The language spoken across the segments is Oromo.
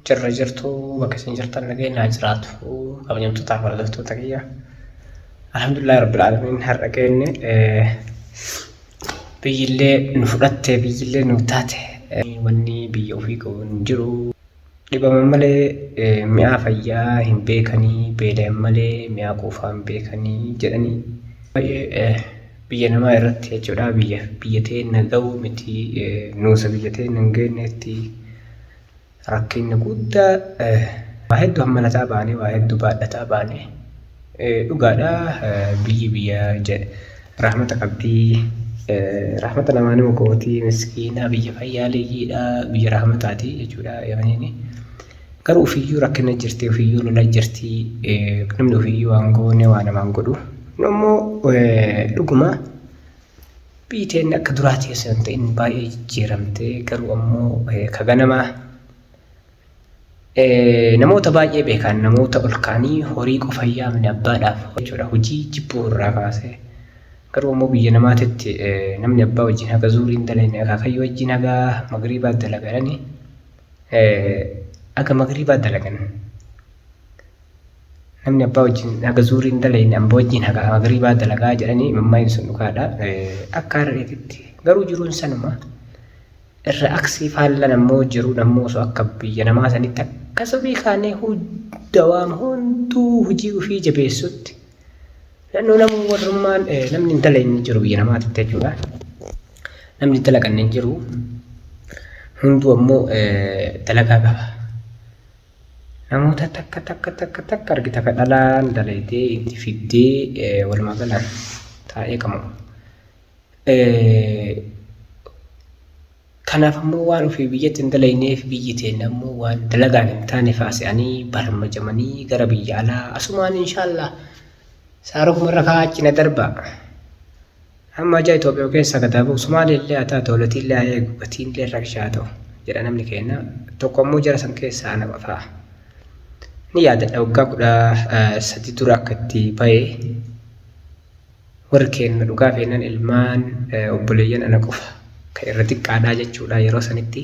Jirra jirtu bakka isin jirtan nageenya jiraatu kabajamtootaaf hordoftoota kiyya. Alhamdulillahi rabbil alamin har'a keenne biyyillee nu fudhatte biyyillee nu taate wanni biyya ofii qabuun jiru dhibama malee mi'aa fayyaa hin beekanii beelaan malee mi'aa quufaa hin beekanii jedhanii biyya namaa irratti jechuudha. Biyya teenya ga'uu miti nuusa biyya teenya hin geenyetti rakkinni guddaa waa hedduu hammalataa baane waa hedduu baadhataa baane dhugaadha. Biyya rahmata qabdii rahmata namaan mukootii miskiina biyya fayyaaleeyyiidha biyya rahmataati jechuudha. Yamaniini garuu ofiiyyuu rakkina jirti ofiiyyuu lola jirti namni ofiiyyuu waan goone waan namaan godhu ammoo dhuguma biyyi teenya akka duraati osoo hin ta'in baay'ee jijjiiramte. Garuu ammoo kaganamaa namoota baay'ee beekan namoota ol kaanii horii qofa yaamne abbaadhaaf jechuudha hojii jibbuu irraa kaasee. Garuu ammoo biyya namaatitti namni abbaa wajjin haga zuuriin dalaganii akaakayyoo wajjin haga magriibaa dalagadanii haga magriibaa dalagan namni abbaa wajjin haga zuuriin dalaganii amba wajjin haga magriibaa dalagaa jedhanii mammayin sun dhugaadha akka harreetitti. Garuu jiruun sanuma irra aksii faallan ammoo jiruun ammoo osoo akka biyya namaa sanitti akkasuma kaanee dawaan hunduu hojii ofii jabeessutti naannoo namuu warrummaan namni hin dalagne jiru biyya namaatitti jechuudha. Namni dalagan hin jiru hunduu ammoo dalagaa qaba. Namoota takka argita ka dhalaan dalaytee itti fiddee walumaa galaan taa'ee qabu. Kanaaf ammoo waan ofii biyyatti hin dalayneef biyyi teenya ammoo waan dalagaan hin taane faasanii barmajamanii gara biyya alaa asumaan inshaallah saarokuma irra kaachina darba. Amma ajaa Itoophiyaa keessa gadaabuu Somaaliillee haa taatu Hoolatiillee haa eegu gatiinlee rakshaa ta'u jedha namni keenya tokko ammoo jara san keessaa ana qofaa ni yaadadha waggaa 13 dura akka itti bahee warri keenya dhugaa feenan ilmaan obboleeyyan ana qofa kan irra xiqqaadhaa jechuudha yeroo sanitti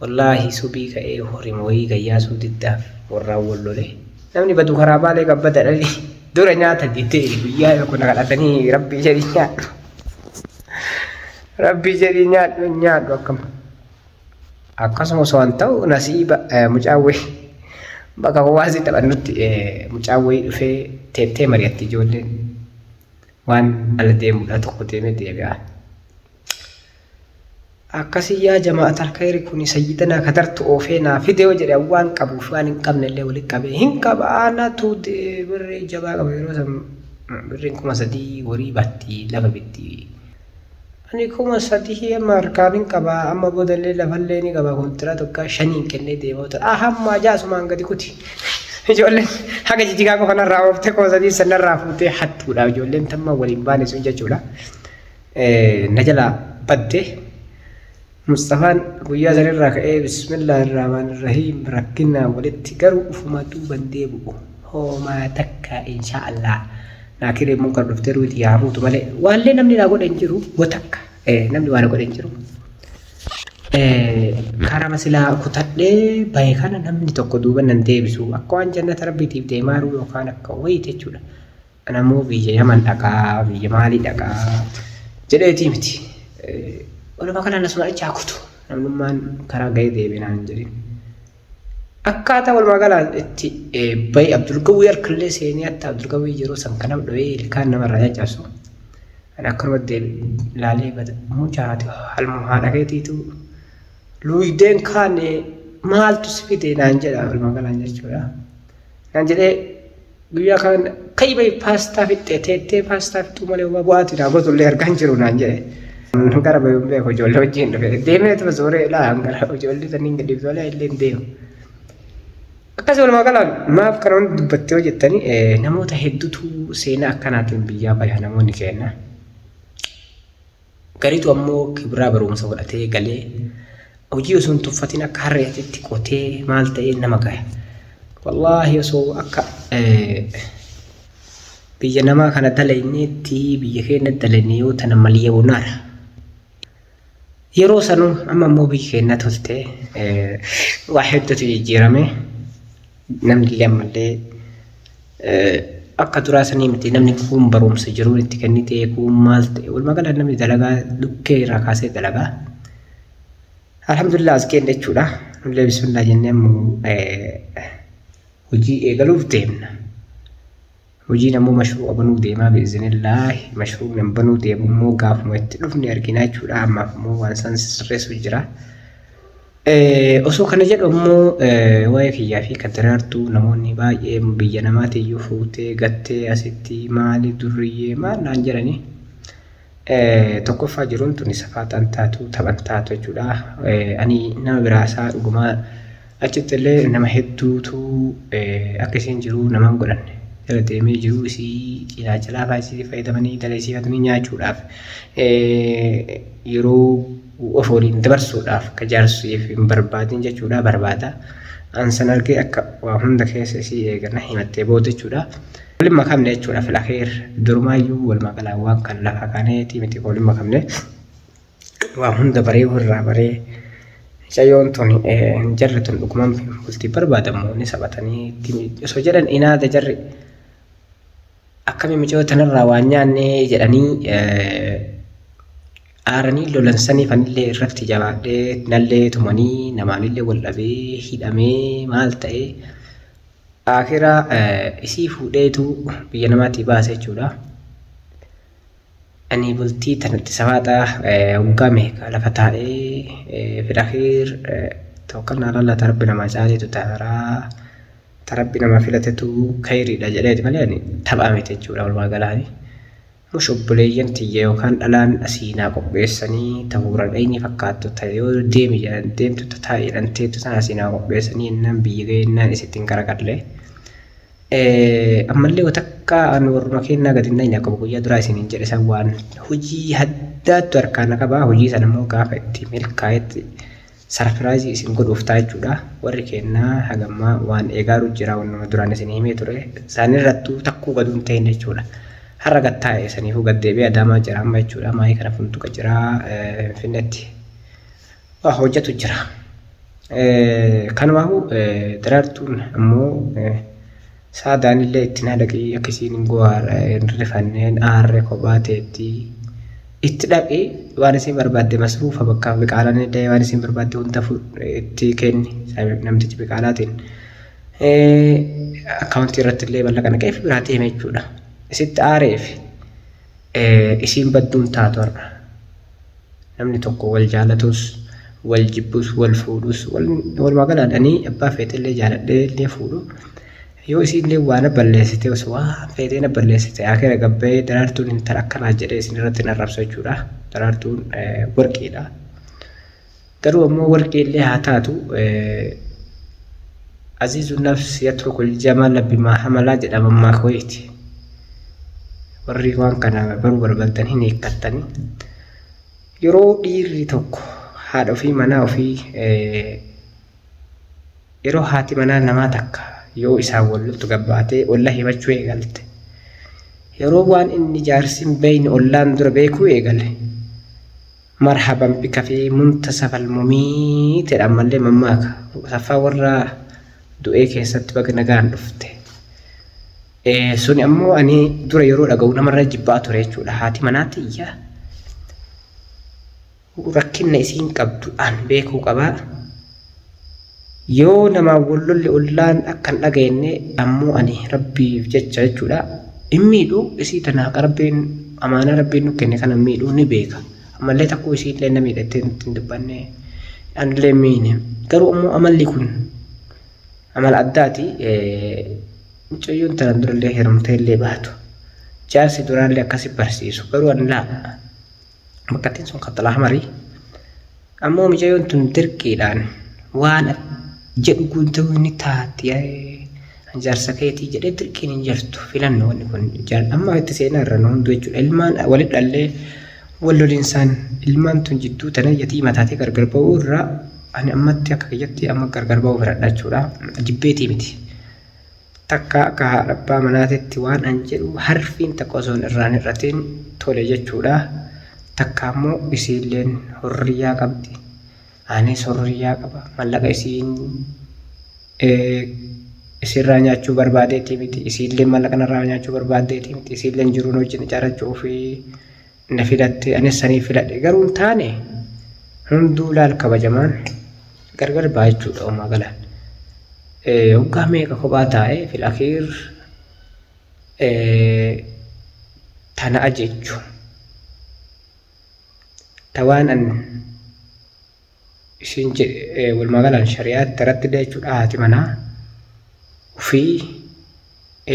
wallaahi subii ka'ee horima wayii gayyaasuu diddaaf warraan wallole namni badu karaa baalee gabbada dhali dura nyaata dittee guyyaa kun kadhatanii rabbii jedhii nyaadhu rabbii jedhii nyaadhu akkasuma osoo hin ta'u nasiiba mucaawwee bakka hawaasni taphannutti mucaawwee dhufee teettee mari'atti ijoolleen waan ala deemuudha tokko deemee deebi'a. Akkasii yaa jama'at alkhayri kun sayyidanaa kadartu oofeenaa fidee jedhe waan qabuuf waan hin qabne illee walitti qabee hin qaba aanatu birrii jabaa qaba yeroo san birriin 3,000 warii batti lafa bitti. Ani 3,000 amma harkaan hin qaba amma boodallee lafallee ni qaba kontiraa tokko 5 kennee deemaa ture. Hamma jaasumaan gadi kuti. Ijoolleen haga jijjigaa qofa narraa ooftee 3,000 sanarraa fuutee hattuudha ijoolleen tamma waliin baane sun jechuudha. Na jalaa baddee Mustafaan guyyaa sanirraa ka'ee bismillahirrahmanirrahiim rakkinaa walitti garuu ufumatu bandee bu'u hoomaa takka inshaallah naa kiree mun kan dhuftee ruuti yaamuutu malee waallee namni naa godhe hin jiru gotakka namni waan godhe hin jiru karaa masilaa kutadhee bahe kana namni tokko duuba nan deebisu akka waan jannata rabbiitiif deemaaru yookaan akka wayii jechuudha anammoo biyya yaman dhaqaa biyya maalii dhaqaa jedheetii miti walumaa kana nasuma chaakutu namnummaan karaa ga'ee deebinaan hin jedhin akkaataa walumaa galaa itti bayi Abdulqawwii harkallee seenii hatta Abdulqawwii yeroo san kanam dhawee ilkaan namarraa caccabsu ani akkanuma laalee bada mucaati halmu haadha keetiitu luuydeen kaan maaltu si fide naan jedha walumaa galaan jechuudha naan jedhee guyyaa kaan kai bayi paastaa fixxee teettee paastaa fixuu malee bu'aati naa gotullee argaan jiru naan jedhe gara bayuun beeku ijoollee wajjin dhufe deemee tuba suuree laan gara ijoollee saniin gadi ijoollee illee hin deemu. Akkasii walumaa galaan maaf kana hundi dubbattee hojjettanii namoota hedduutu seenaa akkanaatiin biyyaa bayaa namoonni kenna. Gariitu ammoo kibiraa barumsa godhatee galee hojii osoo hin tuffatiin akka harreetitti qotee maal ta'ee nama gaya. Wallaahi osoo akka biyya namaa kana dalayneetti biyya keenya dalayne yoo tana malee bonaara. Yeroo sanuu amma ammoo biyya keenya tolte waa hedduutu jijjiirame namni illee ammallee akka duraa sanii miti namni kun barumsa jiruun itti kennitee kun maal ta'e walumaa gala namni dalagaa lukkee irraa kaasee dalagaa alhamdulillah as keenya jechuudha nullee bismillah jennee ammoo hojii eegaluuf deemna. Hojii nammoo mashruuqa banuu deemaa biizinillaahi mashruuqni banuu deemu immoo gaafuma itti dhufne arginaa jechuudha ammaaf immoo waan san sirreessu jira. Osoo kana jedhu immoo waa'ee kiyyaa fi kan daraartuu namoonni baay'ee biyya namaatiyyuu fuutee gattee asitti maali durriyyee maal naan jedhanii tokkoffaa jiruun tuni safaataan taatu taphan taatu jechuudha. Ani nama biraasaa dhugumaa achitti illee nama hedduutu akkasiin jiru nama hin godhanne. Jala deemee jiru isii cinaacha laafaa isii fayyadamanii daleessifatanii nyaachuudhaaf yeroo of waliin dabarsuudhaaf akka jaarsiif hin barbaadin jechuudha barbaada. Ansan argee akka waa hunda keessa isii eegana himattee booda jechuudha. Waliin makamne jechuudha filakheer durumaayyuu walumaa galaa waan kan lafa kaneeti miti waliin makamne waa hunda baree irraa baree Cayoon tun hin jarri tun dhugumaan bultii barbaadamu ni saphatanii osoo jedhan inaada jarri akkami micoota tanarraa waan nyaannee jedhanii aaranii lolansanii fanillee irratti jabaadhee nallee tumanii namaanillee wal dhabee hidhamee maal ta'e akira isii fuudheetu biyya namaatii baase jechuudha. Ani bultii tanatti safaadhaa waggaa meeqa lafa taa'ee filakheer tokko naala tarabbi namaa caaleetu taaraa tarabbi namaa filatetu kayriidha jedheeti malee ani taphaa miti jechuudha walumaa galaani. Mush obboleeyyan tiyya yookaan dhalaan asiinaa qopheessanii ta'uura dhayni fakkaattu ta'e yoo deemi jedhan deemtu taa'ee dhanteetu sana asiinaa qopheessanii innaan biyya ga'ennaan isittiin garagalle. Ammallee watakka anu warruma kennaa gadinna hin qabu guyyaa duraa isiniin jedhe san waan hojii haddaattu harkaan qabaa hojii sana immoo gaafa itti milkaa'etti sarpiraayizii isin godhuuf ta'a jechuudha. Warri kennaa hagammaa waan eegaaru jira waan duraan isin himee ture. Isaanirrattuu takkuu gaduun ta'in jechuudha. Har'a gattaa'e saniifuu gaddeebi'ee adaamaa jira amma jechuudha. Maayii kana funtuqa jira Finfinneetti. Waa hojjetu jira. Kanumaafuu daraartuun ammoo saadaan illee ittiin hadaqii akkasiin hin rifanneen aarree kophaa ta'etti itti dhaqee waan isin barbaadde masruufa bakka biqaalaan illee waan isin barbaadde hunda itti kenni namtichi biqaalaatiin akkaawuntii irratti illee mallaqa naqee fi biraa deeme jechuudha. Isitti aareef isiin badduun taatu har'a namni tokko wal jaalatus wal jibbus wal fuudhus walumaa galaadhanii abbaa feetillee jaaladhee illee fuudhu yoo isiillee waan balleessite osoo waan feeteen balleessite akira gabbee daraartuun intala akkanaa jedhee isin irratti hin arrabsu jechuudha. Daraartuun warqiidha. Garuu ammoo warqiillee haa taatu aziizu nafsi yatrukul jamala bimaa hamalaa jedhama ammaa koyeeti. Warri waan kana baruu barbaadan hin eeggattanii yeroo dhiirri tokko haadha ofii manaa ofii yeroo haati manaa namaa takka yoo isaan walitti gabbaatee olla himachuu eegalte yeroo waan inni jaarsin beeyni ollaan dura beekuu eegale marhaban bika fi muntasafal mumiit jedhan mallee mammaaka saffaa warra du'ee keessatti baga nagaan dhufte. Suni ammoo ani dura yeroo dhaga'u namarra jibbaa ture jechuudha. Haati manaatti iyyaa rakkinna isiin qabdu an beekuu qabaa. Yoo namaa wallolli ollaan akkan dhageenye ammoo ani rabbiif jecha jechuudha. Immiidhuu isii tanaa qarabbiin amaanaa rabbiin nu kenne kana miidhuu ni beeka. Ammallee takkuu isiillee na miidhattee nutti hin dubbanne anillee miine. Garuu ammoo amalli kun amala addaati. Mucayyoon tanan durallee heerumtee illee baatu. Jaarsi duraallee akkasi barsiisu. Garuu ani laa bakkattiin sun qaxalaa marii. Ammoo mucayyoon tun dirqiidhaan waan jedhu guutuu inni taati jaarsa keetii jedhee dirqiin hin jirtu filannoo wanni kun amma itti seenaa irra nu hunduu jechuudha. Ilmaan walitti dhallee walloliinsaan ilmaan tun jidduu tana yatiima taatee gargar ba'uu irraa ani ammatti akka kiyyatti amma gargar ba'uu filadha jechuudha. Jibbeetii miti. Takka akka haadha abbaa manaatitti waan an jedhu harfiin takka osoo irraan hir'atiin tole jechuudha. Takka ammoo isiilleen horriyyaa qabdi. Anis horriyyaa qaba. Mallaqa isiirraa nyaachuu barbaadeetii miti. Isiilleen mallaqa narraa nyaachuu barbaadeetii miti. Isiilleen jiruun wajjin ijaarrachuu fi na filatte anis sanii filadhe. Garuu hin taane hunduu laal kabajamaan gargar baa jechuudha uumaa galaan. Waggaa meeqa kophaa taa'ee filakiir tana'a jechuun tawaan an isin walumaa galaan shari'aatti irratti jechuudha. Haati manaa ofii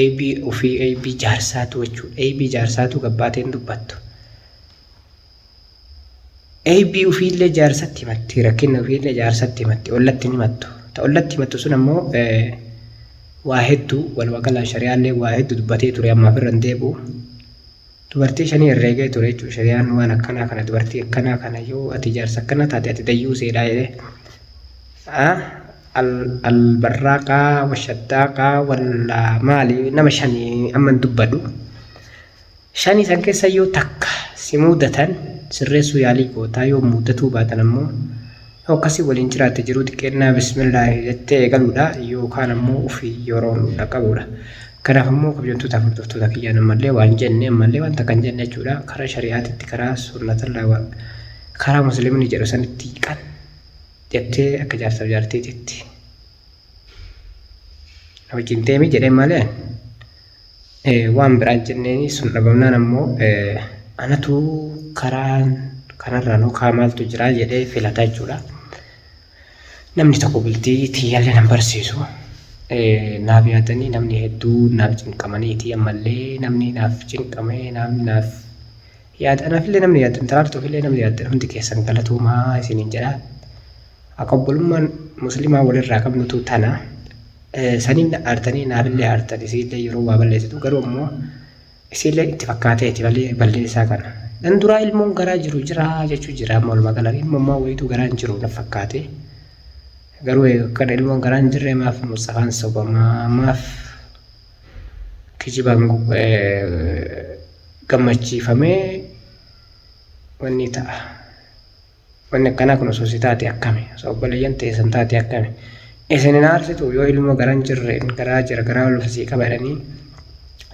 eebii jaarsaatu jechuudha. Eebii jaarsaatu gabbaateen dubbattu. Eebii ofiillee jaarsatti himatti rakkina ofiillee jaarsatti himatti ollatti ni himattu. Ta'ullatti himattu sun ammoo waa hedduu walumaa galaan shari'aallee waa hedduu dubbatee ture ammaaf irra hin deebi'u. Dubartii shanii herreegee ture jechuudha. Shari'aan waan akkanaa kana dubartii akkanaa kana yoo ati jaarsa akkana taate ati dayyuu seedhaa jedhee albarraaqaa washaddaaqa walla maali nama shanii amma dubbadhu. Shanii san keessa yoo takka si mudatan sirreessuu yaalii gootaa yoo mudatuu baatan ammoo akkasii waliin jiraatte jiru xiqqeennaa bismillaahi jettee eegaluudha yookaan ammoo ofii yeroon dhaqqabuudha. Kanaaf ammoo kabajamtoota furdiftoota kiyyaan ammallee waan jenne ammallee wanta kan jenne jechuudha. Karaa shari'aatitti karaa sunnatallaa karaa musliimni jedhu sanitti kan jettee akka jaarsaaf jaartee jetti. Wajjin deemi jedhee malee waan biraan jenneeni sun dhabamnaan ammoo anatu karaan kanarraa nuukaa maaltu jira jedhee filata jechuudha. Namni tokko bultii tiyyaallee nan barsiisu. Naaf yaadanii namni hedduu naaf cinqamaniiti ammallee namni naaf cinqamee namni naaf yaada naafillee namni yaada taraartuufillee namni yaada hundi keessan galatuumaa isiniin jedha. Akka obbolummaan musliimaa walirraa qabnutu tana. Saniin aartanii naafillee aartan isiillee yeroo waa balleessitu garuu ammoo isiillee itti fakkaateeti balleessaa kana. Nan duraa ilmoon garaa jiru jira jechuu jira walumaa galatti ilmummaa wayiitu garaan jiru na fakkaate. Garuu akka ilmoon garaan jirre maaf Mustafaan sobamaa maaf kijibaan gammachiifamee wanni ta'a. Wanni akkanaa kun osoo si taate akkami osoo obboleeyyan teessan taate akkami. Isin hin aarsitu yoo ilmoo garaan jirre garaa jira garaa ol ofisii qaba jedhanii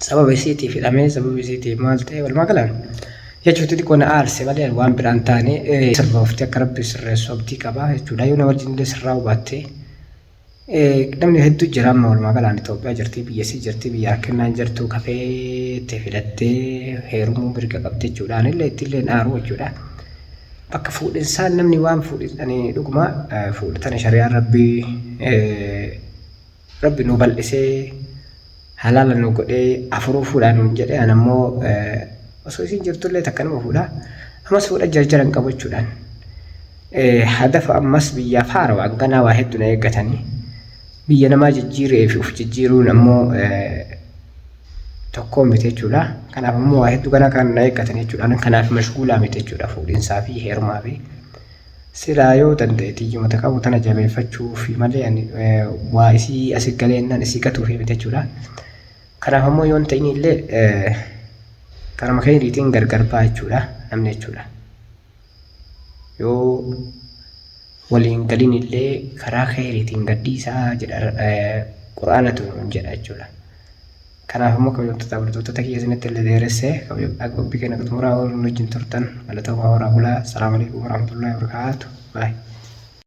sababa isiitiif hidhamee sababa isiitiif maal ta'e walumaa galatti. Jechuutti xiqqoo na aarse malee waan biraan taane sirroofti akka rabbi sirreessu abdii qaba jechuudha. Yoo na wajjin illee sirraa hubatte namni hedduu jira amma walumaa galaan Itoophiyaa jirti biyyasii jirti biyya harkinnaan jirtu kafee itti filattee heerumuu mirga qabdi jechuudhaan illee ittillee dhaaru jechuudha. Bakka fuudhinsaan namni waan fuudhanii dhuguma fuudhatanii shari'aan rabbi nu bal'isee halaala nu godhee afuruu fuudhaan nu jedhee an ammoo osoo isin jirtullee takka nama fuudha ammas fuudha jarjaran qabu jechuudhaan hadafa ammas biyyaaf haarawaa ganaa waa hedduu na eeggatanii biyya namaa jijjiiree fi uf jijjiiruun ammoo tokko miti jechuudha. Kanaaf ammoo waa hedduu ganaa kan na eeggatanii jechuudha. Kanaaf mashguulaa miti jechuudha fuudhinsaa fi heerumaa fi silaa yoo danda'eeti iyyumata qabu tana jabeeffachuu fi malee waa isii asii galeennan isii gatuu fi miti jechuudha. Kanaaf ammoo yoon ta'in illee karama keeniitiin gargar baa jechuudha namni jechuudha. Yoo waliin galin illee karaa keeniitiin gadhiisaa jedha quraanatu jedha jechuudha. Kanaaf ammoo kabajamtoota bultoota keessanitti illee dheeressee kabajamtoota keenya xumuraa wajjin turtan galata waa horaa bulaa. Assalaamu alaykum warahmatullahi wabarakatuh. Bye.